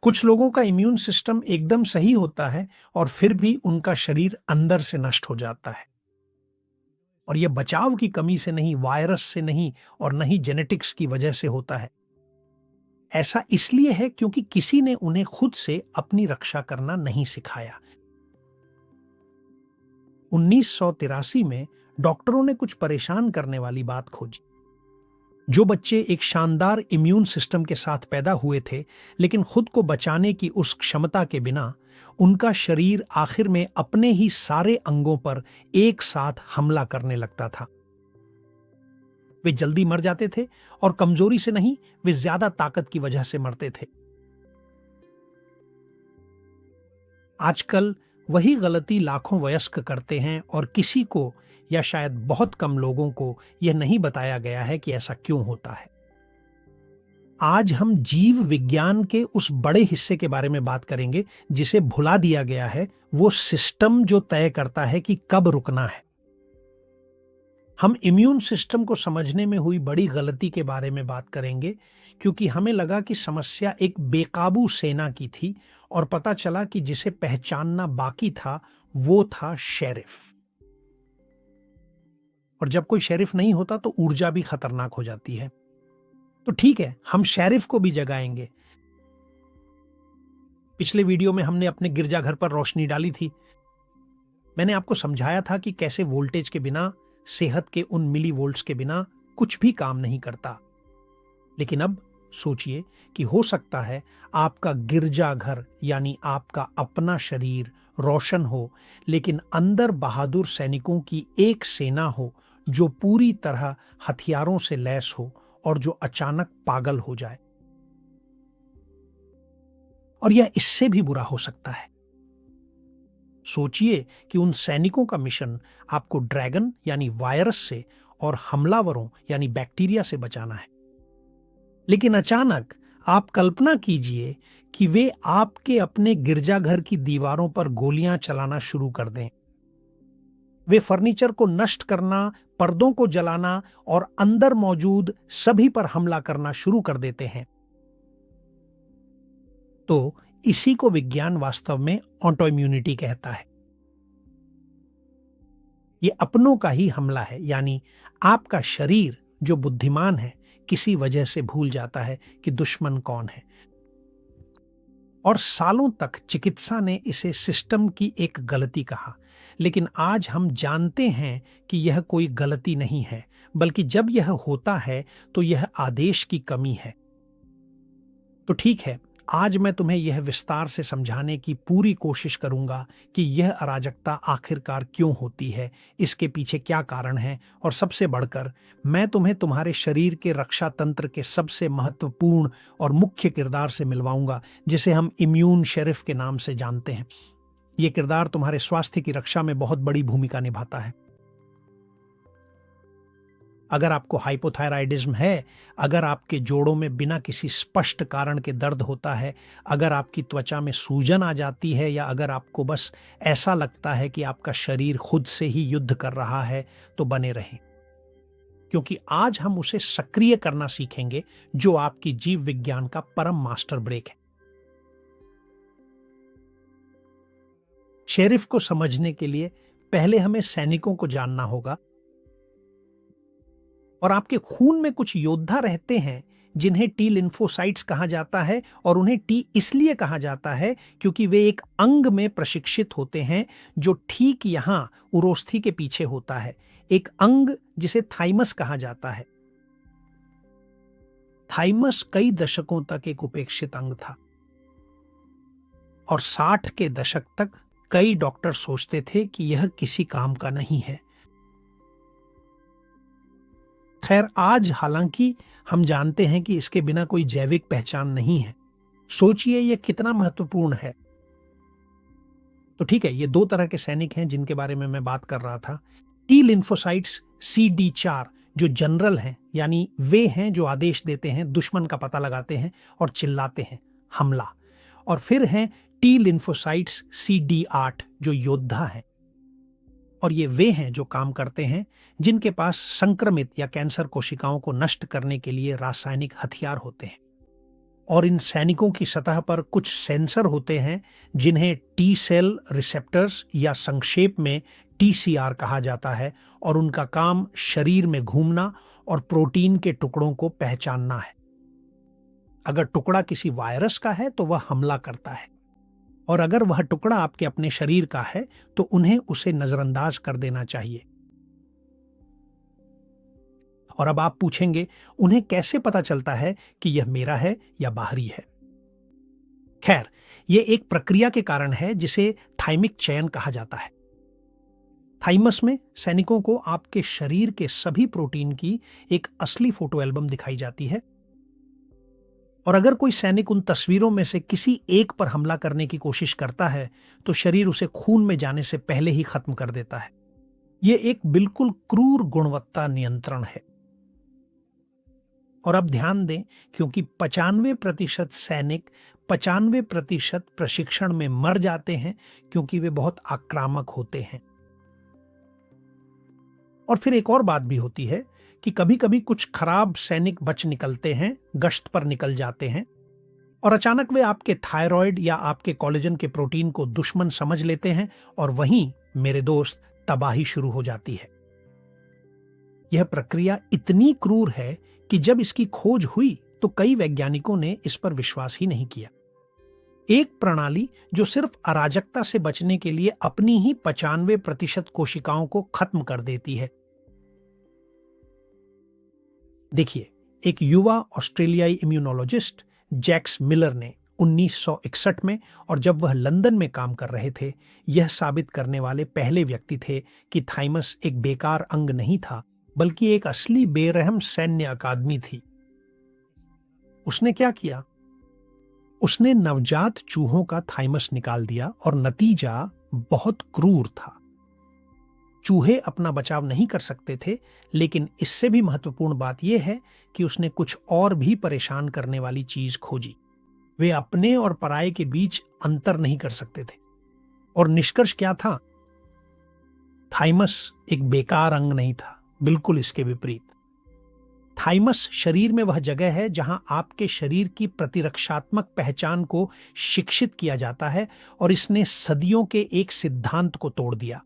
कुछ लोगों का इम्यून सिस्टम एकदम सही होता है और फिर भी उनका शरीर अंदर से नष्ट हो जाता है। और यह बचाव की कमी से नहीं, वायरस से नहीं और न ही जेनेटिक्स की वजह से होता है। ऐसा इसलिए है क्योंकि किसी ने उन्हें खुद से अपनी रक्षा करना नहीं सिखाया। 1983 में डॉक्टरों ने कुछ परेशान करने वाली बात खोजी। जो बच्चे एक शानदार इम्यून सिस्टम के साथ पैदा हुए थे, लेकिन खुद को बचाने की उस क्षमता के बिना, उनका शरीर आखिर में अपने ही सारे अंगों पर एक साथ हमला करने लगता था। वे जल्दी मर जाते थे और कमजोरी से नहीं, वे ज्यादा ताकत की वजह से मरते थे। आजकल वही गलती लाखों वयस्क करते हैं और किसी को या शायद बहुत कम लोगों को यह नहीं बताया गया है कि ऐसा क्यों होता है। आज हम जीव विज्ञान के उस बड़े हिस्से के बारे में बात करेंगे जिसे भुला दिया गया है, वो सिस्टम जो तय करता है कि कब रुकना है। हम इम्यून सिस्टम को समझने में हुई बड़ी गलती के बारे में बात करेंगे, क्योंकि हमें लगा कि समस्या एक बेकाबू सेना की थी और पता चला कि जिसे पहचानना बाकी था वो था शेरिफ। और जब कोई शेरिफ नहीं होता तो ऊर्जा भी खतरनाक हो जाती है। तो ठीक है, हम शेरिफ को भी जगाएंगे। पिछले वीडियो में हमने अपने गिरजाघर पर रोशनी डाली थी। मैंने आपको समझाया था कि कैसे वोल्टेज के बिना, सेहत के उन मिली वोल्ट्स के बिना कुछ भी काम नहीं करता। लेकिन अब सोचिए कि हो सकता है आपका गिरजाघर यानी आपका अपना शरीर रोशन हो, लेकिन अंदर बहादुर सैनिकों की एक सेना हो जो पूरी तरह हथियारों से लैस हो और जो अचानक पागल हो जाए। और यह इससे भी बुरा हो सकता है। सोचिए कि उन सैनिकों का मिशन आपको ड्रैगन यानी वायरस से और हमलावरों यानी बैक्टीरिया से बचाना है। लेकिन अचानक आप कल्पना कीजिए कि वे आपके अपने गिरजाघर की दीवारों पर गोलियां चलाना शुरू कर दें। वे फर्नीचर को नष्ट करना, पर्दों को जलाना और अंदर मौजूद सभी पर हमला करना शुरू कर देते हैं। तो इसी को विज्ञान वास्तव में ऑटो इम्यूनिटी कहता है। यह अपनों का ही हमला है, यानी आपका शरीर जो बुद्धिमान है किसी वजह से भूल जाता है कि दुश्मन कौन है। और सालों तक चिकित्सा ने इसे सिस्टम की एक गलती कहा, लेकिन आज हम जानते हैं कि यह कोई गलती नहीं है, बल्कि जब यह होता है तो यह आदेश की कमी है। तो ठीक है, आज मैं तुम्हें यह विस्तार से समझाने की पूरी कोशिश करूंगा कि यह अराजकता आखिरकार क्यों होती है, इसके पीछे क्या कारण है, और सबसे बढ़कर मैं तुम्हें तुम्हारे शरीर के रक्षा तंत्र के सबसे महत्वपूर्ण और मुख्य किरदार से मिलवाऊंगा, जिसे हम इम्यून शेरिफ के नाम से जानते हैं। यह किरदार तुम्हारे स्वास्थ्य की रक्षा में बहुत बड़ी भूमिका निभाता है। अगर आपको हाइपोथायराइडिज्म है, अगर आपके जोड़ों में बिना किसी स्पष्ट कारण के दर्द होता है, अगर आपकी त्वचा में सूजन आ जाती है, या अगर आपको बस ऐसा लगता है कि आपका शरीर खुद से ही युद्ध कर रहा है, तो बने रहें, क्योंकि आज हम उसे सक्रिय करना सीखेंगे जो आपकी जीव विज्ञान का परम मास्टर ब्रेक है। शेरिफ को समझने के लिए पहले हमें सैनिकों को जानना होगा। और आपके खून में कुछ योद्धा रहते हैं जिन्हें टी लिम्फोसाइट्स कहा जाता है, और उन्हें टी इसलिए कहा जाता है क्योंकि वे एक अंग में प्रशिक्षित होते हैं जो ठीक यहां उरोस्थी के पीछे होता है, एक अंग जिसे थाइमस कहा जाता है। थाइमस कई दशकों तक एक उपेक्षित अंग था और 60 के दशक तक कई डॉक्टर सोचते थे कि यह किसी काम का नहीं है। खैर, आज हालांकि हम जानते हैं कि इसके बिना कोई जैविक पहचान नहीं है। सोचिए यह कितना महत्वपूर्ण है। तो ठीक है, ये दो तरह के सैनिक हैं जिनके बारे में मैं बात कर रहा था। टी लिम्फोसाइट्स CD4 जो जनरल हैं, यानी वे हैं जो आदेश देते हैं, दुश्मन का पता लगाते हैं और चिल्लाते हैं हमला। और फिर हैं टी लिम्फोसाइट्स CD8 जो योद्धा हैं, और ये वे हैं जो काम करते हैं, जिनके पास संक्रमित या कैंसर कोशिकाओं को नष्ट करने के लिए रासायनिक हथियार होते हैं। और इन सैनिकों की सतह पर कुछ सेंसर होते हैं जिन्हें टी सेल रिसेप्टर्स या संक्षेप में टीसीआर कहा जाता है, और उनका काम शरीर में घूमना और प्रोटीन के टुकड़ों को पहचानना है। अगर टुकड़ा किसी वायरस का है तो वह हमला करता है, और अगर वह टुकड़ा आपके अपने शरीर का है तो उन्हें उसे नजरअंदाज कर देना चाहिए। और अब आप पूछेंगे, उन्हें कैसे पता चलता है कि यह मेरा है या बाहरी है? खैर, यह एक प्रक्रिया के कारण है जिसे थाइमिक चयन कहा जाता है। थाइमस में सैनिकों को आपके शरीर के सभी प्रोटीन की एक असली फोटो एल्बम दिखाई जाती है, और अगर कोई सैनिक उन तस्वीरों में से किसी एक पर हमला करने की कोशिश करता है तो शरीर उसे खून में जाने से पहले ही खत्म कर देता है। यह एक बिल्कुल क्रूर गुणवत्ता नियंत्रण है। और अब ध्यान दें, क्योंकि 95% सैनिक 95% प्रशिक्षण में मर जाते हैं क्योंकि वे बहुत आक्रामक होते हैं। और फिर एक और बात भी होती है कि कभी-कभी कुछ खराब सैनिक बच निकलते हैं, गश्त पर निकल जाते हैं, और अचानक वे आपके थायराइड या आपके कोलेजन के प्रोटीन को दुश्मन समझ लेते हैं, और वहीं मेरे दोस्त तबाही शुरू हो जाती है। यह प्रक्रिया इतनी क्रूर है कि जब इसकी खोज हुई तो कई वैज्ञानिकों ने इस पर विश्वास ही नहीं किया। एक प्रणाली जो सिर्फ अराजकता से बचने के लिए अपनी ही 95% कोशिकाओं को खत्म कर देती है। देखिए, एक युवा ऑस्ट्रेलियाई इम्यूनोलॉजिस्ट जैक्स मिलर ने 1961 में, और जब वह लंदन में काम कर रहे थे, यह साबित करने वाले पहले व्यक्ति थे कि थाइमस एक बेकार अंग नहीं था, बल्कि एक असली बेरहम सैन्य अकादमी थी। उसने क्या किया? उसने नवजात चूहों का थाइमस निकाल दिया, और नतीजा बहुत क्रूर था। चूहे अपना बचाव नहीं कर सकते थे, लेकिन इससे भी महत्वपूर्ण बात यह है कि उसने कुछ और भी परेशान करने वाली चीज खोजी। वे अपने और पराये के बीच अंतर नहीं कर सकते थे। और निष्कर्ष क्या था? थाइमस एक बेकार अंग नहीं था, बिल्कुल इसके विपरीत। थाइमस शरीर में वह जगह है जहां आपके शरीर की प्रतिरक्षात्मक पहचान को शिक्षित किया जाता है, और इसने सदियों के एक सिद्धांत को तोड़ दिया।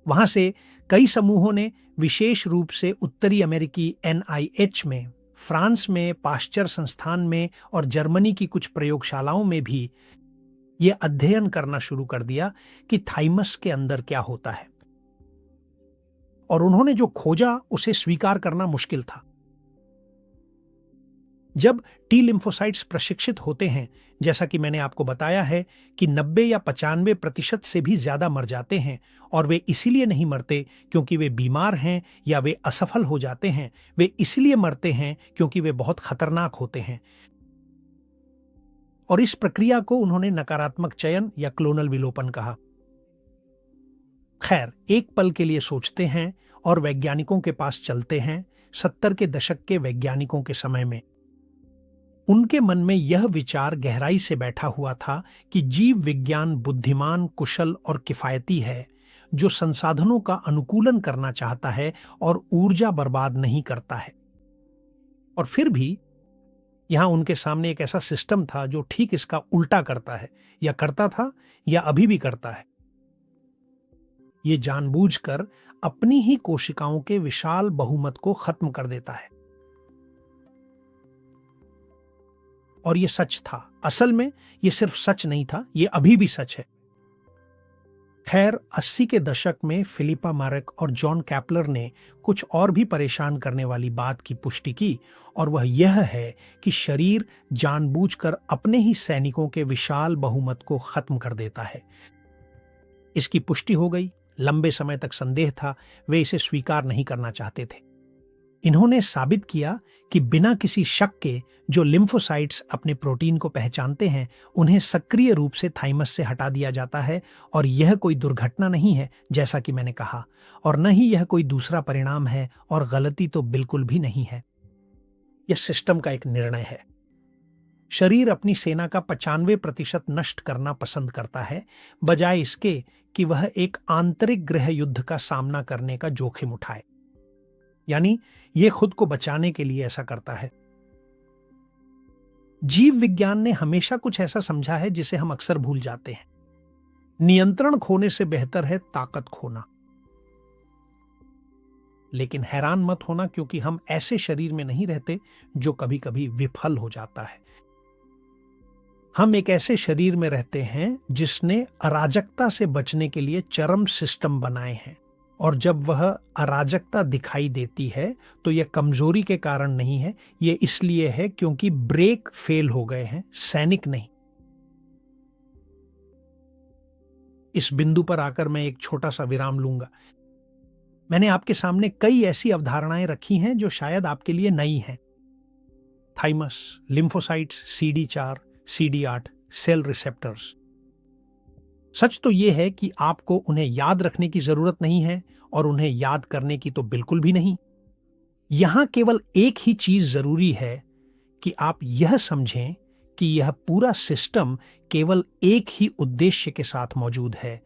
वहां से कई समूहों ने, विशेष रूप से उत्तरी अमेरिकी NIH में, फ्रांस में पाश्चर संस्थान में, और जर्मनी की कुछ प्रयोगशालाओं में भी यह अध्ययन करना शुरू कर दिया कि थाइमस के अंदर क्या होता है। और उन्होंने जो खोजा उसे स्वीकार करना मुश्किल था। जब टी लिम्फोसाइट्स प्रशिक्षित होते हैं, जैसा कि मैंने आपको बताया है कि 90 या 95% से भी ज्यादा मर जाते हैं, और वे इसीलिए नहीं मरते क्योंकि वे बीमार हैं या वे असफल हो जाते हैं, वे इसलिए मरते हैं क्योंकि वे बहुत खतरनाक होते हैं। और इस प्रक्रिया को उन्होंने नकारात्मक चयन या क्लोनल विलोपन कहा। खैर, एक पल के लिए सोचते हैं और वैज्ञानिकों के पास चलते हैं। 70 के दशक के वैज्ञानिकों के समय में उनके मन में यह विचार गहराई से बैठा हुआ था कि जीव विज्ञान बुद्धिमान, कुशल और किफायती है, जो संसाधनों का अनुकूलन करना चाहता है और ऊर्जा बर्बाद नहीं करता है। और फिर भी यहां उनके सामने एक ऐसा सिस्टम था जो ठीक इसका उल्टा करता है, या करता था, या अभी भी करता है। ये जानबूझकर अपनी ही कोशिकाओं के विशाल बहुमत को खत्म कर देता है। और ये सच था। असल में ये सिर्फ सच नहीं था, ये अभी भी सच है। खैर, 80 के दशक में फिलिपा मारक और जॉन कैपलर ने कुछ और भी परेशान करने वाली बात की पुष्टि की, और वह यह है कि शरीर जानबूझकर अपने ही सैनिकों के विशाल बहुमत को खत्म कर देता है। इसकी पुष्टि हो गई। लंबे समय तक संदेह था, वे इसे स्वीकार नहीं करना चाहते थे। इन्होंने साबित किया कि बिना किसी शक के जो लिम्फोसाइट्स अपने प्रोटीन को पहचानते हैं, उन्हें सक्रिय रूप से थाइमस से हटा दिया जाता है, और यह कोई दुर्घटना नहीं है जैसा कि मैंने कहा, और न ही यह कोई दूसरा परिणाम है, और गलती तो बिल्कुल भी नहीं है। यह सिस्टम का एक निर्णय है। शरीर अपनी सेना का 95% नष्ट करना पसंद करता है, बजाय इसके कि वह एक आंतरिक गृह युद्ध का सामना करने का जोखिम उठाए। यानी यह खुद को बचाने के लिए ऐसा करता है। जीव विज्ञान ने हमेशा कुछ ऐसा समझा है जिसे हम अक्सर भूल जाते हैं। नियंत्रण खोने से बेहतर है ताकत खोना। लेकिन हैरान मत होना, क्योंकि हम ऐसे शरीर में नहीं रहते जो कभी कभी विफल हो जाता है। हम एक ऐसे शरीर में रहते हैं जिसने अराजकता से बचने के लिए चरम सिस्टम बनाए हैं, और जब वह अराजकता दिखाई देती है तो यह कमजोरी के कारण नहीं है, यह इसलिए है क्योंकि ब्रेक फेल हो गए हैं, सैनिक नहीं। इस बिंदु पर आकर मैं एक छोटा सा विराम लूंगा। मैंने आपके सामने कई ऐसी अवधारणाएं रखी हैं जो शायद आपके लिए नई हैं। Thymus, lymphocytes, CD4, CD8, cell receptors. सच तो यह है कि आपको उन्हें याद रखने की जरूरत नहीं है, और उन्हें याद करने की तो बिल्कुल भी नहीं। यहां केवल एक ही चीज जरूरी है कि आप यह समझें कि यह पूरा सिस्टम केवल एक ही उद्देश्य के साथ मौजूद है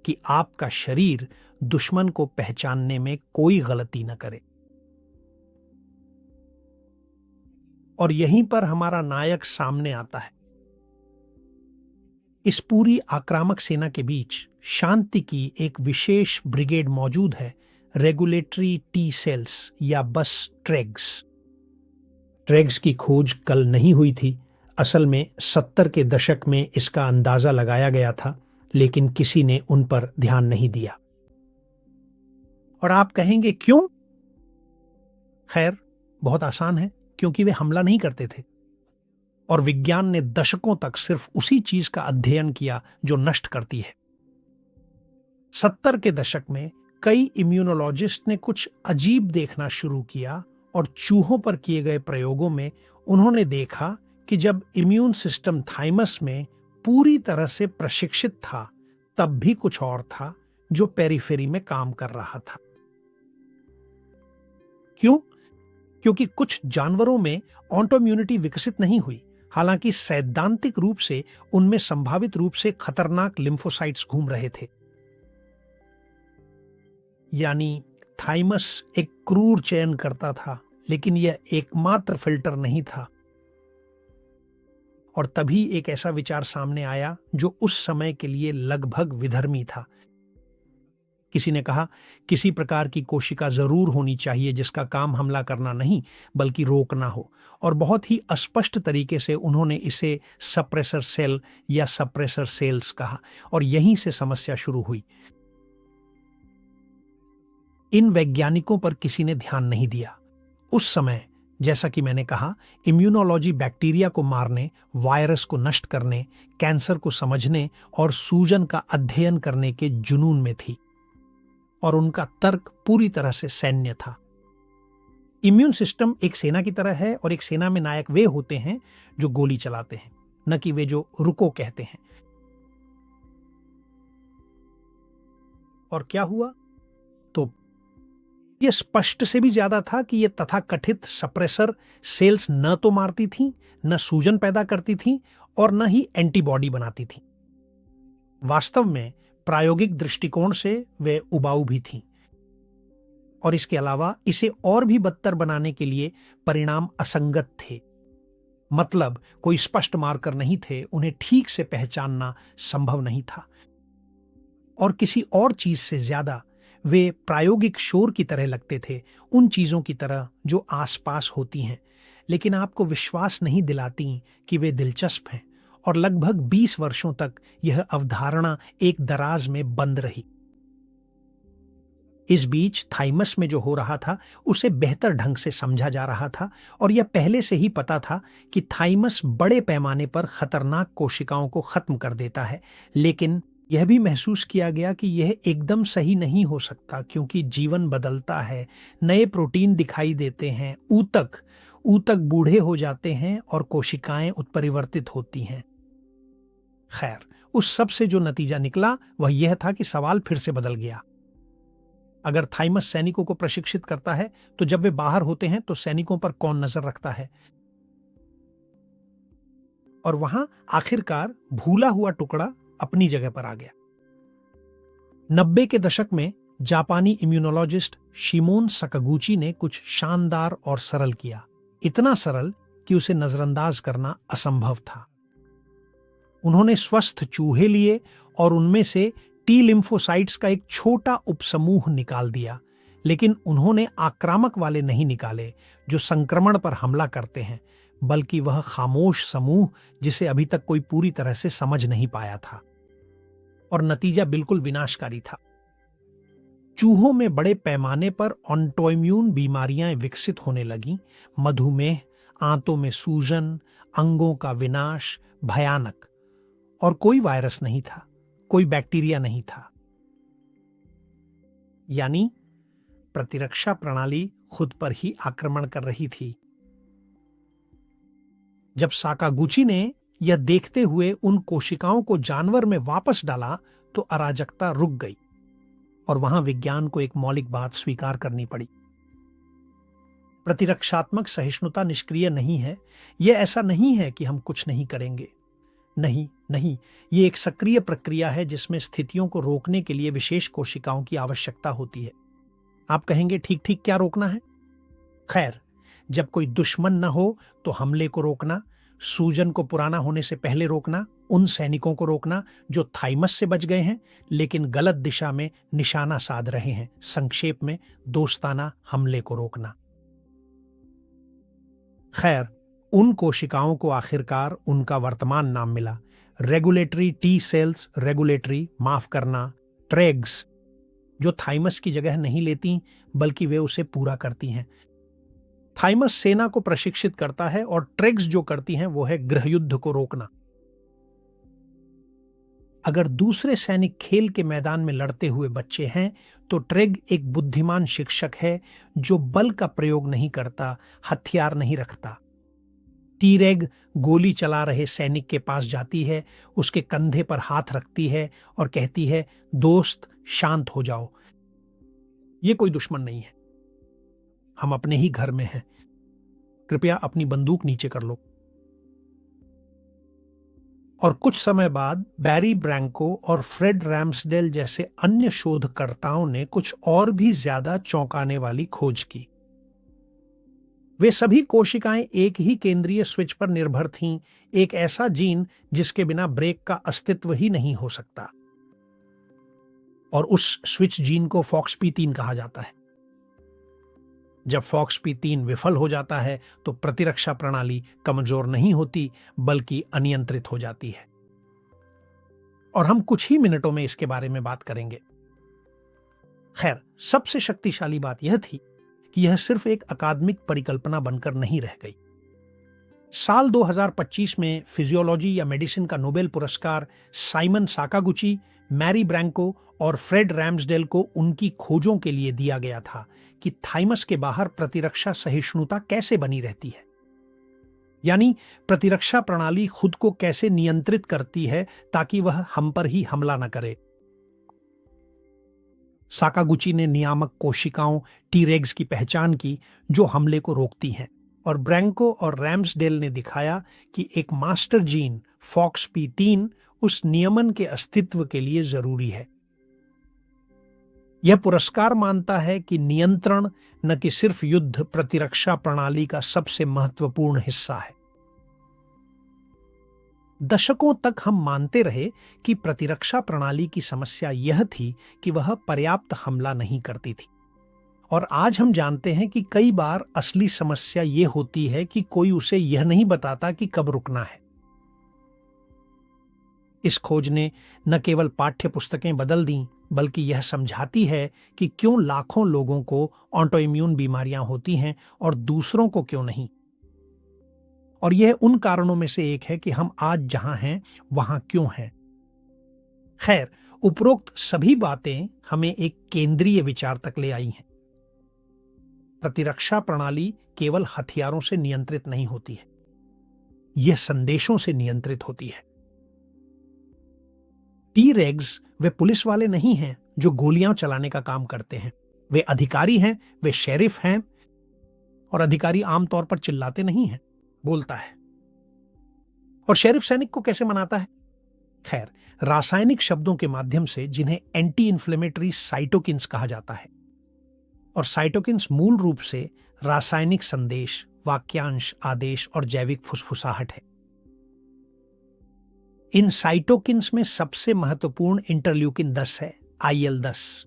कि आपका शरीर दुश्मन को पहचानने में कोई गलती न करे। और यहीं पर हमारा नायक सामने आता है। इस पूरी आक्रामक सेना के बीच शांति की एक विशेष ब्रिगेड मौजूद है, रेगुलेटरी टी सेल्स या बस ट्रेग्स। ट्रेग्स की खोज कल नहीं हुई थी। असल में 70 के दशक में इसका अंदाजा लगाया गया था, लेकिन किसी ने उन पर ध्यान नहीं दिया। और आप कहेंगे क्यों? खैर, बहुत आसान है, क्योंकि वे हमला नहीं करते थे, और विज्ञान ने दशकों तक सिर्फ उसी चीज का अध्ययन किया जो नष्ट करती है। 70 के दशक में कई इम्यूनोलॉजिस्ट ने कुछ अजीब देखना शुरू किया, और चूहों पर किए गए प्रयोगों में उन्होंने देखा कि जब इम्यून सिस्टम थाइमस में पूरी तरह से प्रशिक्षित था, तब भी कुछ और था जो पेरिफेरी में काम कर रहा था। क्यों? क्योंकि कुछ जानवरों में ऑटोइम्यूनिटी विकसित नहीं हुई, हालांकि सैद्धांतिक रूप से उनमें संभावित रूप से खतरनाक लिम्फोसाइट्स घूम रहे थे। यानी थाइमस एक क्रूर चयन करता था, लेकिन यह एकमात्र फिल्टर नहीं था। और तभी एक ऐसा विचार सामने आया जो उस समय के लिए लगभग विधर्मी था। किसी ने कहा, किसी प्रकार की कोशिका जरूर होनी चाहिए जिसका काम हमला करना नहीं बल्कि रोकना हो, और बहुत ही अस्पष्ट तरीके से उन्होंने इसे सप्रेसर सेल या सप्रेसर सेल्स कहा, और यहीं से समस्या शुरू हुई। इन वैज्ञानिकों पर किसी ने ध्यान नहीं दिया। उस समय, जैसा कि मैंने कहा, इम्यूनोलॉजी बैक्टीरिया को मारने, वायरस को नष्ट करने, कैंसर को समझने और सूजन का अध्ययन करने के जुनून में थी, और उनका तर्क पूरी तरह से सैन्य था। इम्यून सिस्टम एक सेना की तरह है, और एक सेना में नायक वे होते हैं जो गोली चलाते हैं, न कि वे जो रुको कहते हैं। और क्या हुआ? तो यह स्पष्ट से भी ज्यादा था कि यह तथाकथित सप्रेसर सेल्स न तो मारती थीं, न सूजन पैदा करती थीं, और न ही एंटीबॉडी बनाती थीं। वास्तव में प्रायोगिक दृष्टिकोण से वे उबाऊ भी थीं, और इसके अलावा इसे और भी बदतर बनाने के लिए परिणाम असंगत थे। मतलब कोई स्पष्ट मार्कर नहीं थे, उन्हें ठीक से पहचानना संभव नहीं था। और किसी और चीज से ज्यादा वे प्रायोगिक शोर की तरह लगते थे, उन चीजों की तरह जो आसपास होती हैं, लेकिन आपको विश्वास नहीं दिलाती कि वे दिलचस्प हैं। और लगभग 20 वर्षों तक यह अवधारणा एक दराज में बंद रही। इस बीच थाइमस में जो हो रहा था उसे बेहतर ढंग से समझा जा रहा था, और यह पहले से ही पता था कि थाइमस बड़े पैमाने पर खतरनाक कोशिकाओं को खत्म कर देता है। लेकिन यह भी महसूस किया गया कि यह एकदम सही नहीं हो सकता, क्योंकि जीवन बदलता है, नए प्रोटीन दिखाई देते हैं, ऊतक बूढ़े हो जाते हैं, और कोशिकाएं उत्परिवर्तित होती हैं। खैर, उस सब से जो नतीजा निकला वह यह था कि सवाल फिर से बदल गया। अगर थाइमस सैनिकों को प्रशिक्षित करता है, तो जब वे बाहर होते हैं तो सैनिकों पर कौन नजर रखता है? और वहां आखिरकार भूला हुआ टुकड़ा अपनी जगह पर आ गया। 90 के दशक में जापानी इम्यूनोलॉजिस्ट शिमोन सकागुची ने कुछ शानदार और सरल किया। इतना सरल कि उसे नजरअंदाज करना असंभव था। उन्होंने स्वस्थ चूहे लिए और उनमें से टी लिम्फोसाइट्स का एक छोटा उपसमूह निकाल दिया, लेकिन उन्होंने आक्रामक वाले नहीं निकाले जो संक्रमण पर हमला करते हैं, बल्कि वह खामोश समूह जिसे अभी तक कोई पूरी तरह से समझ नहीं पाया था। और नतीजा बिल्कुल विनाशकारी था। चूहों में बड़े पैमाने पर ऑटोइम्यून बीमारियां विकसित होने लगीं, मधुमेह, आंतों में सूजन, अंगों का विनाश, भयानक। और कोई वायरस नहीं था, कोई बैक्टीरिया नहीं था। यानी प्रतिरक्षा प्रणाली खुद पर ही आक्रमण कर रही थी। जब साकागुची ने यह देखते हुए उन कोशिकाओं को जानवर में वापस डाला तो अराजकता रुक गई और वहां विज्ञान को एक मौलिक बात स्वीकार करनी पड़ी। प्रतिरक्षात्मक सहिष्णुता निष्क्रिय नहीं है। यह ऐसा नहीं है कि हम कुछ नहीं करेंगे। नहीं नहीं, यह एक सक्रिय प्रक्रिया है जिसमें स्थितियों को रोकने के लिए विशेष कोशिकाओं की आवश्यकता होती है। आप कहेंगे ठीक ठीक क्या रोकना है? खैर, जब कोई दुश्मन न हो तो हमले को रोकना, सूजन को पुराना होने से पहले रोकना, उन सैनिकों को रोकना जो थाइमस से बच गए हैं लेकिन गलत दिशा में निशाना साध रहे हैं। संक्षेप में, दोस्ताना हमले को रोकना। खैर, उन कोशिकाओं को आखिरकार उनका वर्तमान नाम मिला, रेगुलेटरी टी सेल्स, माफ करना, ट्रेग्स, जो थाइमस की जगह नहीं लेती बल्कि वे उसे पूरा करती हैं। थाइमस सेना को प्रशिक्षित करता है और ट्रेग्स जो करती हैं वो है गृहयुद्ध को रोकना। अगर दूसरे सैनिक खेल के मैदान में लड़ते हुए बच्चे हैं तो ट्रेग एक बुद्धिमान शिक्षक है जो बल का प्रयोग नहीं करता, हथियार नहीं रखता। टी-रेग गोली चला रहे सैनिक के पास जाती है, उसके कंधे पर हाथ रखती है और कहती है, दोस्त शांत हो जाओ, ये कोई दुश्मन नहीं है, हम अपने ही घर में हैं, कृपया अपनी बंदूक नीचे कर लो। और कुछ समय बाद बैरी ब्रैंको और फ्रेड रैम्सडेल जैसे अन्य शोधकर्ताओं ने कुछ और भी ज्यादा चौंकाने वाली खोज की। वे सभी कोशिकाएं एक ही केंद्रीय स्विच पर निर्भर थीं, एक ऐसा जीन जिसके बिना ब्रेक का अस्तित्व ही नहीं हो सकता। और उस स्विच जीन को FOXP3 कहा जाता है। जब FOXP3 विफल हो जाता है तो प्रतिरक्षा प्रणाली कमजोर नहीं होती बल्कि अनियंत्रित हो जाती है। और हम कुछ ही मिनटों में इसके बारे में बात करेंगे। खैर, सबसे शक्तिशाली बात यह थी कि यह सिर्फ एक अकादमिक परिकल्पना बनकर नहीं रह गई। साल 2025 में फिजियोलॉजी या मेडिसिन का नोबेल पुरस्कार साइमन साकागुची, मैरी ब्रैंको और फ्रेड रैम्सडेल को उनकी खोजों के लिए दिया गया था कि थाइमस के बाहर प्रतिरक्षा सहिष्णुता कैसे बनी रहती है, यानी प्रतिरक्षा प्रणाली खुद को कैसे नियंत्रित करती है ताकि वह हम पर ही हमला न करे। साकागुची ने नियामक कोशिकाओं टी-रेग्स की पहचान की जो हमले को रोकती हैं, और ब्रैंको और रैम्सडेल ने दिखाया कि एक मास्टर जीन FOXP3 उस नियमन के अस्तित्व के लिए जरूरी है। यह पुरस्कार मानता है कि नियंत्रण न कि सिर्फ युद्ध प्रतिरक्षा प्रणाली का सबसे महत्वपूर्ण हिस्सा है। दशकों तक हम मानते रहे कि प्रतिरक्षा प्रणाली की समस्या यह थी कि वह पर्याप्त हमला नहीं करती थी, और आज हम जानते हैं कि कई बार असली समस्या यह होती है कि कोई उसे यह नहीं बताता कि कब रुकना है। इस खोज ने न केवल पाठ्य पुस्तकें बदल दी बल्कि यह समझाती है कि क्यों लाखों लोगों को ऑटोइम्यून बीमारियां होती हैं और दूसरों को क्यों नहीं। और यह उन कारणों में से एक है कि हम आज जहां हैं वहां क्यों हैं। खैर, उपरोक्त सभी बातें हमें एक केंद्रीय विचार तक ले आई हैं। प्रतिरक्षा प्रणाली केवल हथियारों से नियंत्रित नहीं होती है, यह संदेशों से नियंत्रित होती है। टी-रेग्स वे पुलिस वाले नहीं हैं जो गोलियां चलाने का काम करते हैं, वे अधिकारी हैं, वे शेरिफ हैं। और अधिकारी आमतौर पर चिल्लाते नहीं हैं, बोलता है। और शेरिफ सैनिक को कैसे मनाता है? खैर, रासायनिक शब्दों के माध्यम से जिन्हें एंटी इन्फ्लेमेटरी साइटोकिन्स कहा जाता है। और साइटोकिन्स मूल रूप से रासायनिक संदेश, वाक्यांश, आदेश और जैविक फुसफुसाहट है। इन साइटोकिन्स में सबसे महत्वपूर्ण इंटरल्यूकिन 10 है, IL-10।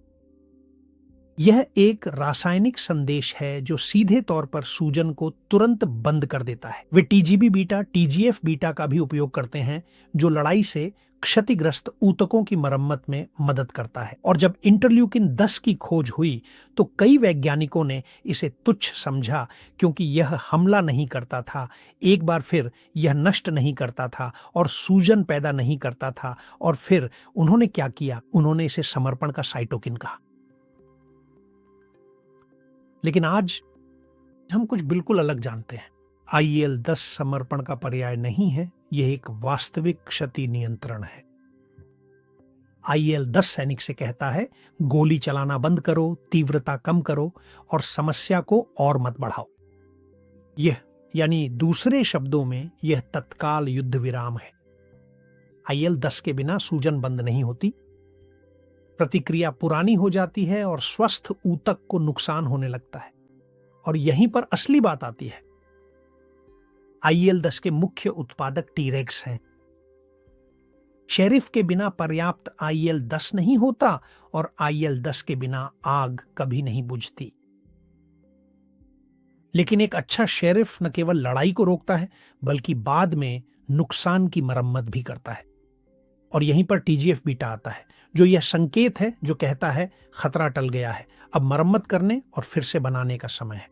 यह एक रासायनिक संदेश है जो सीधे तौर पर सूजन को तुरंत बंद कर देता है। वे TGB बीटा, TGF बीटा का भी उपयोग करते हैं जो लड़ाई से क्षतिग्रस्त ऊतकों की मरम्मत में मदद करता है। और जब इंटरल्यूकिन 10 की खोज हुई तो कई वैज्ञानिकों ने इसे तुच्छ समझा क्योंकि यह हमला नहीं करता था, एक बार फिर यह नष्ट नहीं करता था और सूजन पैदा नहीं करता था। और फिर उन्होंने क्या किया? उन्होंने इसे समर्पण का साइटोकिन कहा। लेकिन आज हम कुछ बिल्कुल अलग जानते हैं। IL-10 समर्पण का पर्याय नहीं है, यह एक वास्तविक क्षति नियंत्रण है। IL-10 सैनिक से कहता है, गोली चलाना बंद करो, तीव्रता कम करो और समस्या को और मत बढ़ाओ। यह यानी दूसरे शब्दों में यह तत्काल युद्ध विराम है। IL-10 के बिना सूजन बंद नहीं होती, प्रतिक्रिया पुरानी हो जाती है और स्वस्थ ऊतक को नुकसान होने लगता है। और यहीं पर असली बात आती है। IL-10 के मुख्य उत्पादक टीरेक्स हैं। शेरिफ के बिना पर्याप्त IL-10 नहीं होता और IL-10 के बिना आग कभी नहीं बुझती। लेकिन एक अच्छा शेरिफ न केवल लड़ाई को रोकता है बल्कि बाद में नुकसान की मरम्मत भी करता है। और यहीं पर TGF बीटा आता है जो यह संकेत है जो कहता है खतरा टल गया है, अब मरम्मत करने और फिर से बनाने का समय है।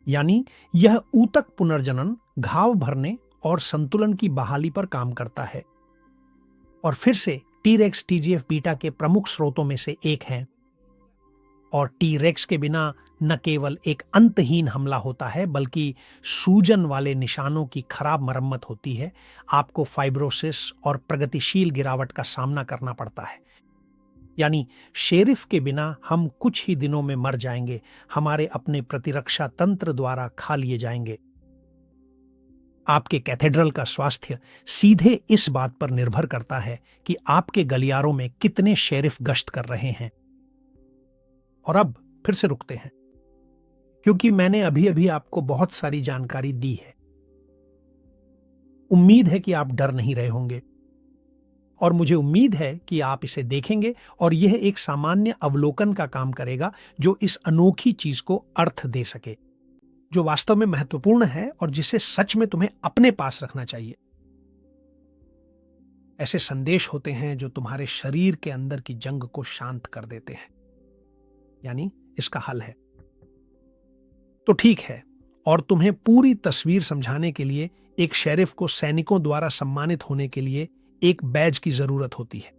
यानी यह ऊतक पुनर्जनन, घाव भरने और संतुलन की बहाली पर काम करता है। और फिर से टीरेक्स TGF बीटा के प्रमुख स्रोतों में से एक है। और टीरेक्स के बिना न केवल एक अंतहीन हमला होता है बल्कि सूजन वाले निशानों की खराब मरम्मत होती है। आपको फाइब्रोसिस और प्रगतिशील गिरावट का सामना करना पड़ता है। यानी शेरिफ के बिना हम कुछ ही दिनों में मर जाएंगे, हमारे अपने प्रतिरक्षा तंत्र द्वारा खा लिए जाएंगे। आपके कैथेड्रल का स्वास्थ्य सीधे इस बात पर निर्भर करता है कि आपके गलियारों में कितने शेरिफ गश्त कर रहे हैं। और अब फिर से रुकते हैं क्योंकि मैंने अभी अभी आपको बहुत सारी जानकारी दी है। उम्मीद है कि आप डर नहीं रहे होंगे और मुझे उम्मीद है कि आप इसे देखेंगे और यह एक सामान्य अवलोकन का काम करेगा जो इस अनोखी चीज को अर्थ दे सके, जो वास्तव में महत्वपूर्ण है और जिसे सच में तुम्हें अपने पास रखना चाहिए। ऐसे संदेश होते हैं जो तुम्हारे शरीर के अंदर की जंग को शांत कर देते हैं। यानी इसका हल है। तो ठीक है, और तुम्हें पूरी तस्वीर समझाने के लिए एक शेरिफ को सैनिकों द्वारा सम्मानित होने के लिए एक बैज की जरूरत होती है।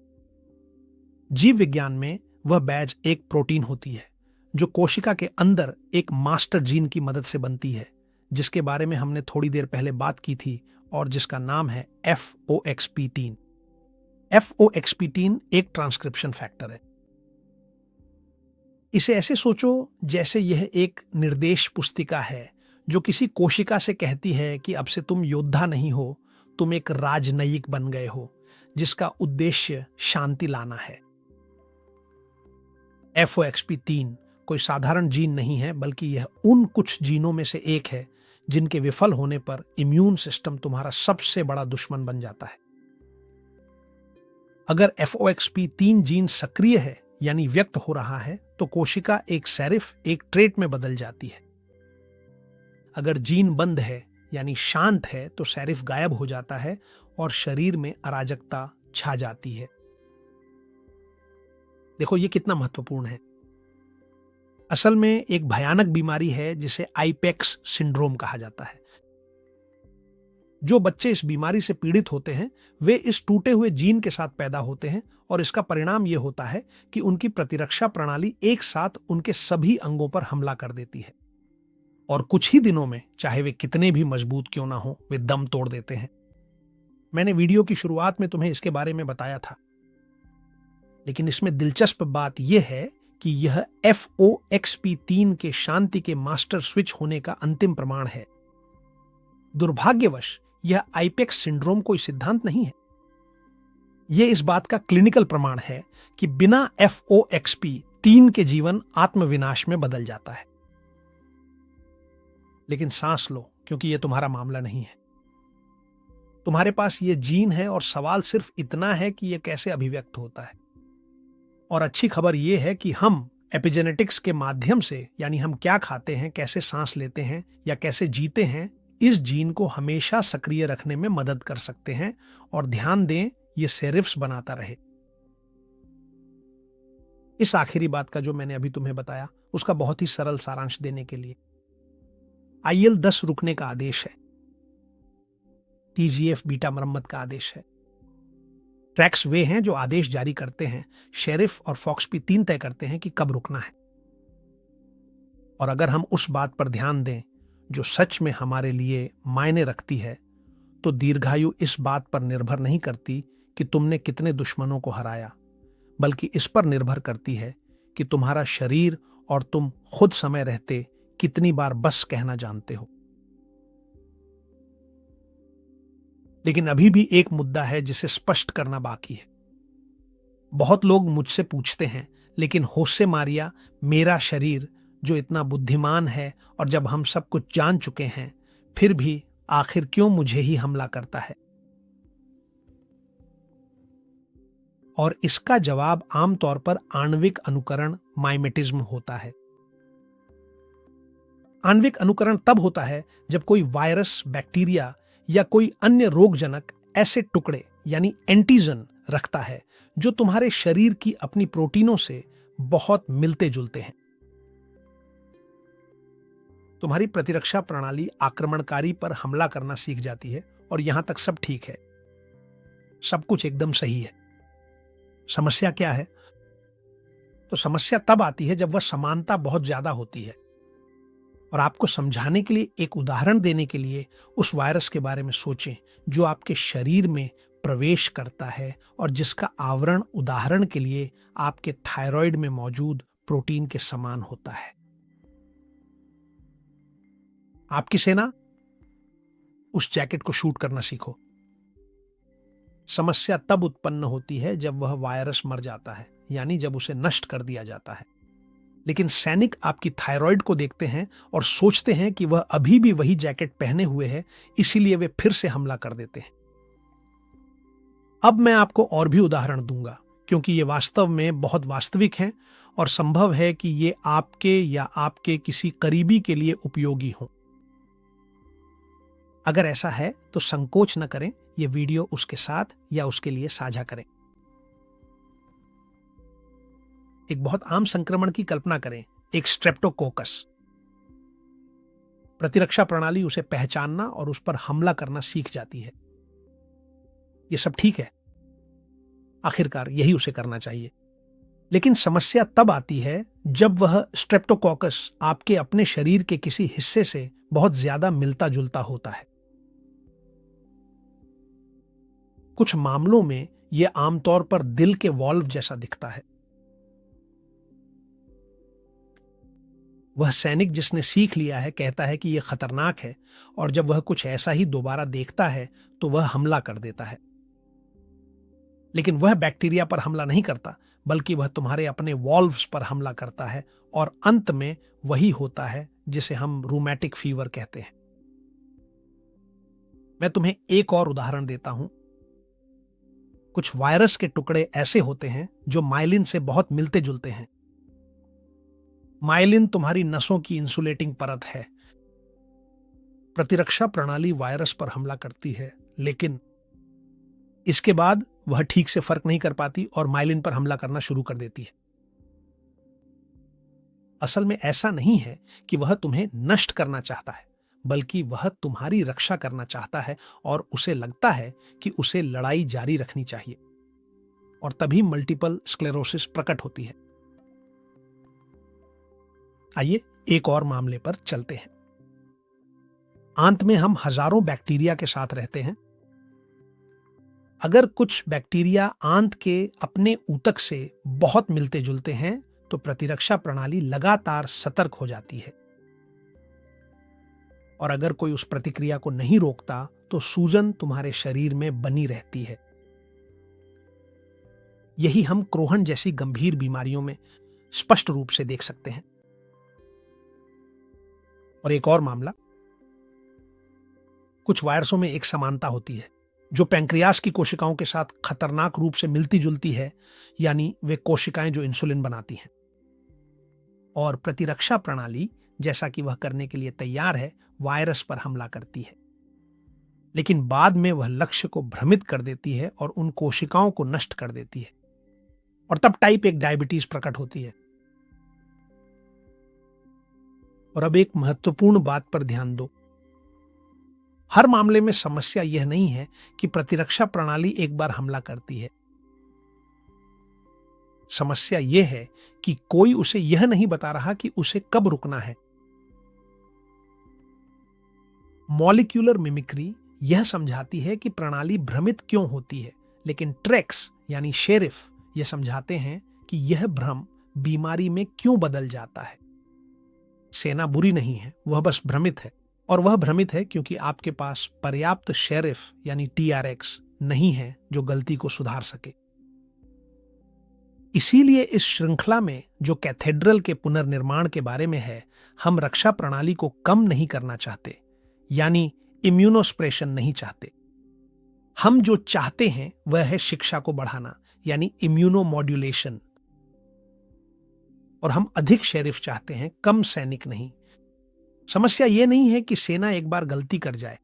जीव विज्ञान में वह बैज एक प्रोटीन होती है जो कोशिका के अंदर एक मास्टर जीन की मदद से बनती है, जिसके बारे में हमने थोड़ी देर पहले बात की थी और जिसका नाम है FOXP3। FOXP3 एक ट्रांसक्रिप्शन फैक्टर है। इसे ऐसे सोचो जैसे यह एक निर्देश पुस्तिका है जो किसी कोशिका से कहती है कि अब से तुम योद्धा नहीं हो, तुम एक राजनयिक बन गए हो जिसका उद्देश्य शांति लाना है। FOXP3 कोई साधारण जीन नहीं है बल्कि यह उन कुछ जीनों में से एक है जिनके विफल होने पर इम्यून सिस्टम तुम्हारा सबसे बड़ा दुश्मन बन जाता है। अगर FOXP3 जीन सक्रिय है यानी व्यक्त हो रहा है तो कोशिका एक शेरिफ, एक ट्रेट में बदल जाती है। अगर जीन बंद है यानी शांत है तो शेरिफ गायब हो जाता है और शरीर में अराजकता छा जाती है। देखो ये कितना महत्वपूर्ण है। असल में एक भयानक बीमारी है जिसे आईपेक्स सिंड्रोम कहा जाता है। जो बच्चे इस बीमारी से पीड़ित होते हैं वे इस टूटे हुए जीन के साथ पैदा होते हैं और इसका परिणाम यह होता है कि उनकी प्रतिरक्षा प्रणाली एक साथ उनके सभी अंगों पर हमला कर देती है और कुछ ही दिनों में, चाहे वे कितने भी मजबूत क्यों ना हो, वे दम तोड़ देते हैं। मैंने वीडियो की शुरुआत में तुम्हें इसके बारे में बताया था, लेकिन इसमें दिलचस्प बात यह है कि यह FOXP3 के शांति के मास्टर स्विच होने का अंतिम प्रमाण है। दुर्भाग्यवश यह आईपेक्स सिंड्रोम कोई सिद्धांत नहीं है। यह इस बात का क्लिनिकल प्रमाण है कि बिना FOXP3 के जीवन आत्मविनाश में बदल जाता है। लेकिन सांस लो, क्योंकि ये तुम्हारा मामला नहीं है। तुम्हारे पास ये जीन है और सवाल सिर्फ इतना है कि ये कैसे अभिव्यक्त होता है। और अच्छी खबर ये है कि हम एपिजेनेटिक्स के माध्यम से, यानी हम क्या खाते हैं, कैसे सांस लेते हैं या कैसे जीते हैं, इस जीन को हमेशा सक्रिय रखने में मदद कर सकते हैं। और ध्यान दें, ये सेरिफ्स बनाता रहे। इस आखिरी बात का जो मैंने अभी तुम्हें बताया, उसका बहुत ही सरल सारांश देने के लिए IL-10 रुकने का आदेश है, TGF बीटा मरम्मत का आदेश है। ट्रैक्स वे हैं जो आदेश जारी करते हैं, शेरिफ और फॉक्सपी 3 तय करते हैं कि कब रुकना है। और अगर हम उस बात पर ध्यान दें जो सच में हमारे लिए मायने रखती है, तो दीर्घायु इस बात पर निर्भर नहीं करती कि तुमने कितने दुश्मनों को हराया, बल्कि इस पर निर्भर करती है कि तुम्हारा शरीर और तुम खुद समय रहते कितनी बार बस कहना जानते हो। लेकिन अभी भी एक मुद्दा है जिसे स्पष्ट करना बाकी है। बहुत लोग मुझसे पूछते हैं, लेकिन होशे मारिया, मेरा शरीर जो इतना बुद्धिमान है और जब हम सब कुछ जान चुके हैं, फिर भी आखिर क्यों मुझे ही हमला करता है? और इसका जवाब आमतौर पर आणविक अनुकरण, माइमेटिज्म होता है। आणविक अनुकरण तब होता है जब कोई वायरस, बैक्टीरिया या कोई अन्य रोगजनक ऐसे टुकड़े यानी एंटीजन रखता है जो तुम्हारे शरीर की अपनी प्रोटीनों से बहुत मिलते जुलते हैं। तुम्हारी प्रतिरक्षा प्रणाली आक्रमणकारी पर हमला करना सीख जाती है और यहां तक सब ठीक है, सब कुछ एकदम सही है। समस्या क्या है? तो समस्या तब आती है जब वह समानता बहुत ज्यादा होती है। और आपको समझाने के लिए, एक उदाहरण देने के लिए उस वायरस के बारे में सोचें जो आपके शरीर में प्रवेश करता है और जिसका आवरण, उदाहरण के लिए, आपके थायराइड में मौजूद प्रोटीन के समान होता है। आपकी सेना, उस जैकेट को शूट करना सीखो। समस्या तब उत्पन्न होती है जब वह वायरस मर जाता है, यानी जब उसे नष्ट कर दिया जाता है। लेकिन सैनिक आपकी थायराइड को देखते हैं और सोचते हैं कि वह अभी भी वही जैकेट पहने हुए है, इसीलिए वे फिर से हमला कर देते हैं। अब मैं आपको और भी उदाहरण दूंगा, क्योंकि ये वास्तव में बहुत वास्तविक हैं और संभव है कि ये आपके या आपके किसी करीबी के लिए उपयोगी हों। अगर ऐसा है तो संकोच न करें, यह वीडियो उसके साथ या उसके लिए साझा करें। एक बहुत आम संक्रमण की कल्पना करें, एक स्ट्रेप्टोकोकस। प्रतिरक्षा प्रणाली उसे पहचानना और उस पर हमला करना सीख जाती है। यह सब ठीक है, आखिरकार यही उसे करना चाहिए। लेकिन समस्या तब आती है जब वह स्ट्रेप्टोकोकस आपके अपने शरीर के किसी हिस्से से बहुत ज्यादा मिलता जुलता होता है। कुछ मामलों में यह आमतौर पर दिल के वॉल्व जैसा दिखता है। वह सैनिक जिसने सीख लिया है कहता है कि यह खतरनाक है, और जब वह कुछ ऐसा ही दोबारा देखता है तो वह हमला कर देता है। लेकिन वह बैक्टीरिया पर हमला नहीं करता, बल्कि वह तुम्हारे अपने वॉल्व्स पर हमला करता है, और अंत में वही होता है जिसे हम रूमेटिक फीवर कहते हैं। मैं तुम्हें एक और उदाहरण देता हूं। कुछ वायरस के टुकड़े ऐसे होते हैं जो माइलिन से बहुत मिलते जुलते हैं। माइलिन तुम्हारी नसों की इंसुलेटिंग परत है। प्रतिरक्षा प्रणाली वायरस पर हमला करती है, लेकिन इसके बाद वह ठीक से फर्क नहीं कर पाती और माइलिन पर हमला करना शुरू कर देती है। असल में ऐसा नहीं है कि वह तुम्हें नष्ट करना चाहता है, बल्कि वह तुम्हारी रक्षा करना चाहता है और उसे लगता है कि उसे लड़ाई जारी रखनी चाहिए, और तभी मल्टीपल स्क्लेरोसिस प्रकट होती है। आइए एक और मामले पर चलते हैं। आंत में हम हजारों बैक्टीरिया के साथ रहते हैं। अगर कुछ बैक्टीरिया आंत के अपने ऊतक से बहुत मिलते जुलते हैं तो प्रतिरक्षा प्रणाली लगातार सतर्क हो जाती है, और अगर कोई उस प्रतिक्रिया को नहीं रोकता तो सूजन तुम्हारे शरीर में बनी रहती है। यही हम क्रोहन जैसी गंभीर बीमारियों में स्पष्ट रूप से देख सकते हैं। और एक और मामला, कुछ वायरसों में एक समानता होती है जो पैंक्रियास की कोशिकाओं के साथ खतरनाक रूप से मिलती जुलती है, यानी वे कोशिकाएं जो इंसुलिन बनाती हैं। और प्रतिरक्षा प्रणाली, जैसा कि वह करने के लिए तैयार है, वायरस पर हमला करती है, लेकिन बाद में वह लक्ष्य को भ्रमित कर देती है और उन कोशिकाओं को नष्ट कर देती है, और तब टाइप 1 डायबिटीज प्रकट होती है। और अब एक महत्वपूर्ण बात पर ध्यान दो। हर मामले में समस्या यह नहीं है कि प्रतिरक्षा प्रणाली एक बार हमला करती है। समस्या यह है कि कोई उसे यह नहीं बता रहा कि उसे कब रुकना है। मॉलिक्यूलर मिमिक्री यह समझाती है कि प्रणाली भ्रमित क्यों होती है, लेकिन ट्रेक्स यानी शेरिफ यह समझाते हैं कि यह भ्रम बीमारी में क्यों बदल जाता है। सेना बुरी नहीं है, वह बस भ्रमित है, और वह भ्रमित है क्योंकि आपके पास पर्याप्त शेरिफ यानी TRX नहीं है जो गलती को सुधार सके। इसीलिए इस श्रृंखला में जो कैथेड्रल के पुनर्निर्माण के बारे में है, हम रक्षा प्रणाली को कम नहीं करना चाहते, यानी इम्यूनोस्प्रेशन नहीं चाहते। हम जो चाहते हैं वह है शिक्षा को बढ़ाना, यानी इम्यूनोमॉड्यूलेशन। और हम अधिक शेरिफ चाहते हैं, कम सैनिक नहीं। समस्या यह नहीं है कि सेना एक बार गलती कर जाए,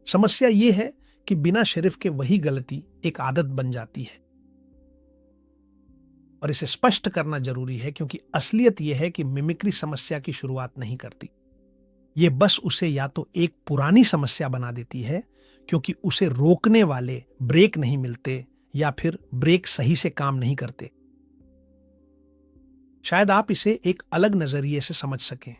समस्या यह है कि बिना शेरिफ के वही गलती एक आदत बन जाती है। और इसे स्पष्ट करना जरूरी है क्योंकि असलियत यह है कि मिमिक्री समस्या की शुरुआत नहीं करती, यह बस उसे या तो एक पुरानी समस्या बना देती है क्योंकि उसे रोकने वाले ब्रेक नहीं मिलते, या फिर ब्रेक सही से काम नहीं करते। शायद आप इसे एक अलग नजरिए से समझ सकें।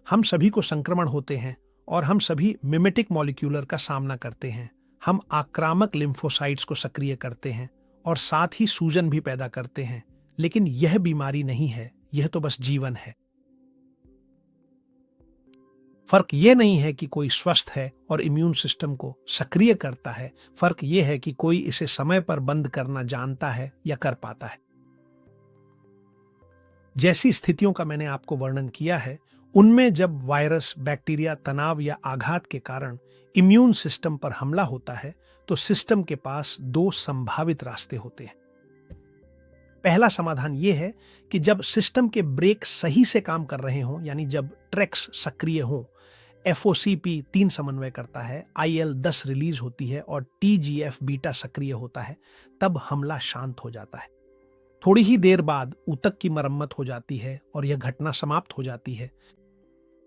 हम सभी को संक्रमण होते हैं और हम सभी मिमेटिक मॉलिक्यूलर का सामना करते हैं। हम आक्रामक लिम्फोसाइट्स को सक्रिय करते हैं और साथ ही सूजन भी पैदा करते हैं, लेकिन यह बीमारी नहीं है, यह तो बस जीवन है। फर्क यह नहीं है कि कोई स्वस्थ है और इम्यून सिस्टम को सक्रिय करता है, फर्क यह है कि कोई इसे समय पर बंद करना जानता है या कर पाता है। जैसी स्थितियों का मैंने आपको वर्णन किया है, उनमें जब वायरस, बैक्टीरिया, तनाव या आघात के कारण इम्यून सिस्टम पर हमला होता है, तो सिस्टम के पास 2 संभावित रास्ते होते हैं। पहला समाधान यह है कि जब सिस्टम के ब्रेक सही से काम कर रहे हों, यानी जब ट्रेक्स सक्रिय हों, FOCP 3 समन्वय करता है, IL-10 रिलीज होती है और TGF बीटा सक्रिय होता है, तब हमला शांत हो जाता है। थोड़ी ही देर बाद ऊतक की मरम्मत हो जाती है और यह घटना समाप्त हो जाती है।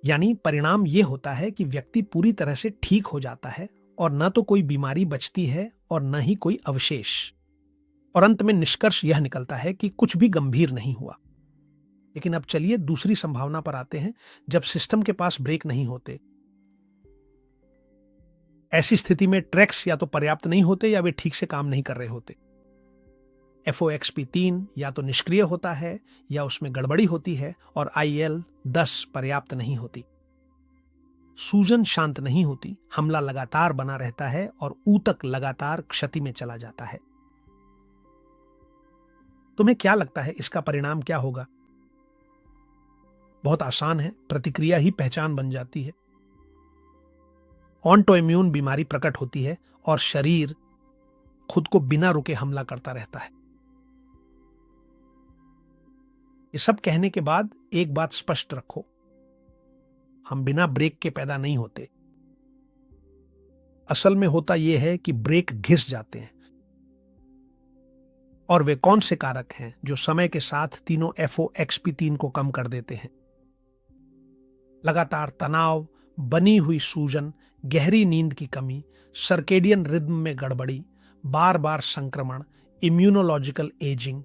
यानी परिणाम यह होता है कि व्यक्ति पूरी तरह से ठीक हो जाता है और न तो कोई बीमारी बचती है और न ही कोई अवशेष। और अंत में निष्कर्ष यह निकलता है कि कुछ भी गंभीर नहीं हुआ। लेकिन अब चलिए दूसरी संभावना पर आते हैं, जब सिस्टम के पास ब्रेक नहीं होते। ऐसी स्थिति में ट्रैक्स या तो पर्याप्त नहीं होते या वे ठीक से काम नहीं कर रहे होते। FOXP3 या तो निष्क्रिय होता है या उसमें गड़बड़ी होती है, और IL-10 पर्याप्त नहीं होती। सूजन शांत नहीं होती, हमला लगातार बना रहता है और ऊतक लगातार क्षति में चला जाता है। तुम्हें क्या लगता है इसका परिणाम क्या होगा? बहुत आसान है, प्रतिक्रिया ही पहचान बन जाती है। ऑटोइम्यून बीमारी प्रकट होती है और शरीर खुद को बिना रुके हमला करता रहता है। ये सब कहने के बाद एक बात स्पष्ट रखो, हम बिना ब्रेक के पैदा नहीं होते। असल में होता यह है कि ब्रेक घिस जाते हैं। और वे कौन से कारक हैं जो समय के साथ तीनों FOXP3 को कम कर देते हैं? लगातार तनाव, बनी हुई सूजन, गहरी नींद की कमी, सर्केडियन रिद्म में गड़बड़ी, बार बार संक्रमण, इम्यूनोलॉजिकल एजिंग,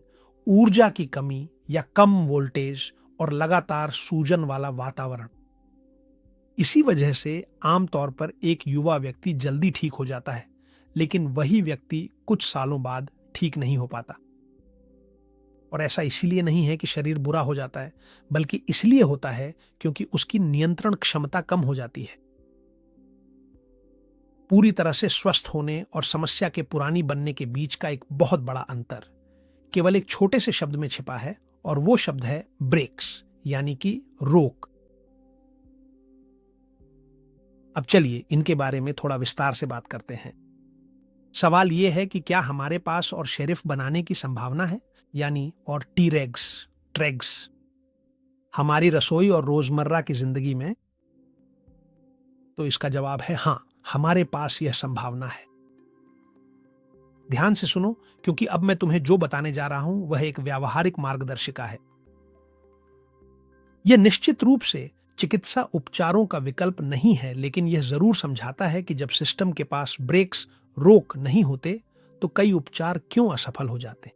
ऊर्जा की कमी या कम वोल्टेज और लगातार सूजन वाला वातावरण। इसी वजह से आमतौर पर एक युवा व्यक्ति जल्दी ठीक हो जाता है, लेकिन वही व्यक्ति कुछ सालों बाद ठीक नहीं हो पाता। और ऐसा इसीलिए नहीं है कि शरीर बुरा हो जाता है, बल्कि इसलिए होता है क्योंकि उसकी नियंत्रण क्षमता कम हो जाती है। पूरी तरह से स्वस्थ होने और समस्या के पुरानी बनने के बीच का एक बहुत बड़ा अंतर केवल एक छोटे से शब्द में छिपा है, और वो शब्द है ब्रेक्स, यानी कि रोक। अब चलिए इनके बारे में थोड़ा विस्तार से बात करते हैं। सवाल यह है कि क्या हमारे पास और शेरिफ बनाने की संभावना है, यानी और टीरेग्स, ट्रेग्स हमारी रसोई और रोजमर्रा की जिंदगी में? तो इसका जवाब है हां, हमारे पास यह संभावना है। ध्यान से सुनो, क्योंकि अब मैं तुम्हें जो बताने जा रहा हूं वह एक व्यावहारिक मार्गदर्शिका है। यह निश्चित रूप से चिकित्सा उपचारों का विकल्प नहीं है, लेकिन यह जरूर समझाता है कि जब सिस्टम के पास ब्रेक्स, रोक नहीं होते तो कई उपचार क्यों असफल हो जाते।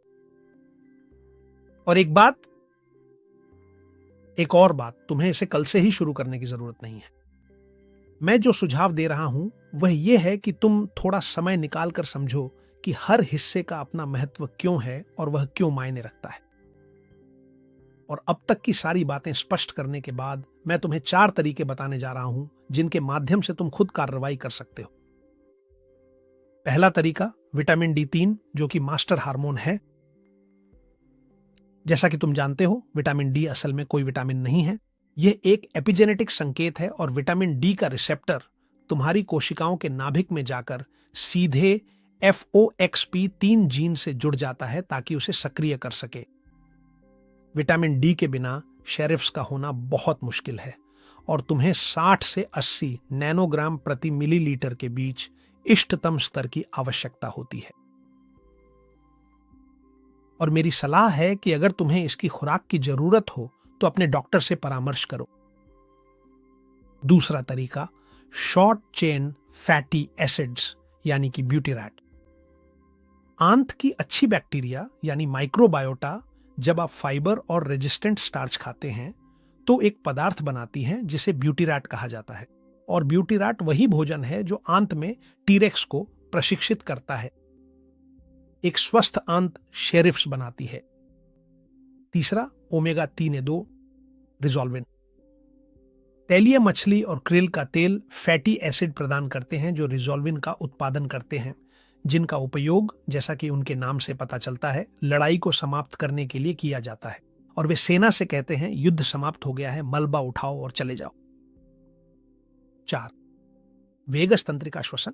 और एक और बात, तुम्हें इसे कल से ही शुरू करने की जरूरत नहीं है। मैं जो सुझाव दे रहा हूं वह यह है कि तुम थोड़ा समय निकाल कर समझो कि हर हिस्से का अपना महत्व क्यों है और वह क्यों मायने रखता है। और अब तक की सारी बातें स्पष्ट करने के बाद मैं तुम्हें 4 तरीके बताने जा रहा हूं जिनके माध्यम से तुम खुद कार्रवाई कर सकते हो। पहला तरीका, विटामिन D3, जो कि मास्टर हार्मोन है। जैसा कि तुम जानते हो, विटामिन डी असल में कोई विटामिन नहीं है। यह एक एपिजेनेटिक संकेत है और विटामिन डी का रिसेप्टर तुम्हारी कोशिकाओं के नाभिक में जाकर सीधे FOXP3 जीन से जुड़ जाता है ताकि उसे सक्रिय कर सके। विटामिन डी के बिना शेरिफ्स का होना बहुत मुश्किल है और तुम्हें 60 से 80 नैनोग्राम प्रति मिलीलीटर के बीच इष्टतम स्तर की आवश्यकता होती है। और मेरी सलाह है कि अगर तुम्हें इसकी खुराक की जरूरत हो तो अपने डॉक्टर से परामर्श करो। दूसरा तरीका, शॉर्ट चेन फैटी एसिड्स यानी कि ब्यूटीरैट। आंत की अच्छी बैक्टीरिया यानी माइक्रोबायोटा जब आप फाइबर और रेजिस्टेंट स्टार्च खाते हैं तो एक पदार्थ बनाती हैं जिसे ब्यूटीरैट कहा जाता है। और ब्यूटीरैट वही भोजन है जो आंत में टीरेक्स को प्रशिक्षित करता है। एक स्वस्थ आंत शेरिफ्स बनाती है। तीसरा, ओमेगा 3A2 रिजोल्विन। तैलीय मछली और क्रिल का तेल फैटी एसिड प्रदान करते हैं जो रिजोल्विन का उत्पादन करते हैं, जिनका उपयोग, जैसा कि उनके नाम से पता चलता है, लड़ाई को समाप्त करने के लिए किया जाता है। और वे सेना से कहते हैं, युद्ध समाप्त हो गया है, मलबा उठाओ और चले जाओ। 4, वेगस तंत्रिका श्वसन।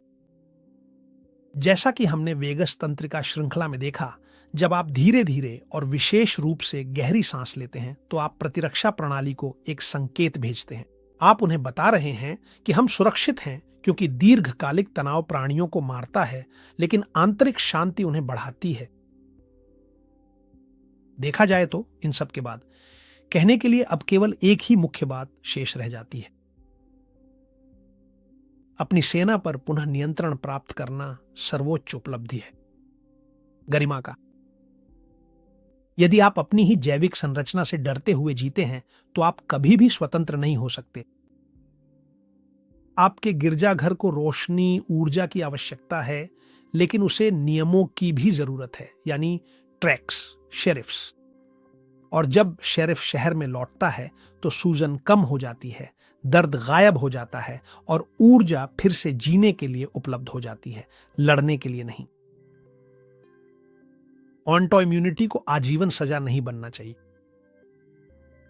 जैसा कि हमने वेगस तंत्रिका श्रृंखला में देखा, जब आप धीरे धीरे और विशेष रूप से गहरी सांस लेते हैं तो आप प्रतिरक्षा प्रणाली को एक संकेत भेजते हैं। आप उन्हें बता रहे हैं कि हम सुरक्षित हैं, क्योंकि दीर्घकालिक तनाव प्राणियों को मारता है लेकिन आंतरिक शांति उन्हें बढ़ाती है। देखा जाए तो इन सब के बाद कहने के लिए अब केवल एक ही मुख्य बात शेष रह जाती है। अपनी सेना पर पुनः नियंत्रण प्राप्त करना सर्वोच्च उपलब्धि है, गरिमा का। यदि आप अपनी ही जैविक संरचना से डरते हुए जीते हैं तो आप कभी भी स्वतंत्र नहीं हो सकते। आपके गिरजाघर को रोशनी, ऊर्जा की आवश्यकता है, लेकिन उसे नियमों की भी जरूरत है, यानी ट्रैक्स, शेरिफ्स। और जब शेरिफ शहर में लौटता है तो सूजन कम हो जाती है, दर्द गायब हो जाता है और ऊर्जा फिर से जीने के लिए उपलब्ध हो जाती है, लड़ने के लिए नहीं। ऑटो इम्यूनिटी को आजीवन सजा नहीं बनना चाहिए।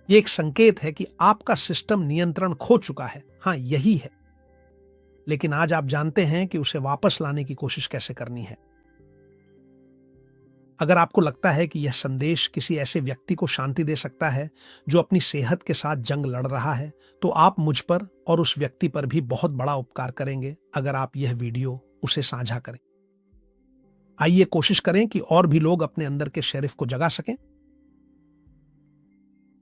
यह एक संकेत है कि आपका सिस्टम नियंत्रण खो चुका है। हां, यही है, लेकिन आज आप जानते हैं कि उसे वापस लाने की कोशिश कैसे करनी है। अगर आपको लगता है कि यह संदेश किसी ऐसे व्यक्ति को शांति दे सकता है जो अपनी सेहत के साथ जंग लड़ रहा है, तो आप मुझ पर और उस व्यक्ति पर भी बहुत बड़ा उपकार करेंगे अगर आप यह वीडियो उसे साझा करें। आइए कोशिश करें कि और भी लोग अपने अंदर के शेरिफ को जगा सकें।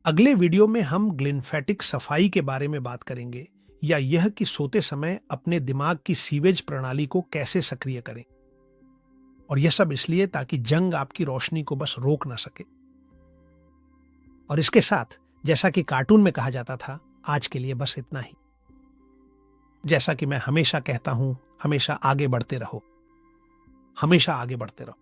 अगले वीडियो में हम ग्लिम्फेटिक सफाई के बारे में बात करेंगे, या यह कि सोते समय अपने दिमाग की सीवेज प्रणाली को कैसे सक्रिय करें। और यह सब इसलिए ताकि जंग आपकी रोशनी को बस रोक ना सके। और इसके साथ, जैसा कि कार्टून में कहा जाता था, आज के लिए बस इतना ही। जैसा कि मैं हमेशा कहता हूं, हमेशा आगे बढ़ते रहो, हमेशा आगे बढ़ते रहो।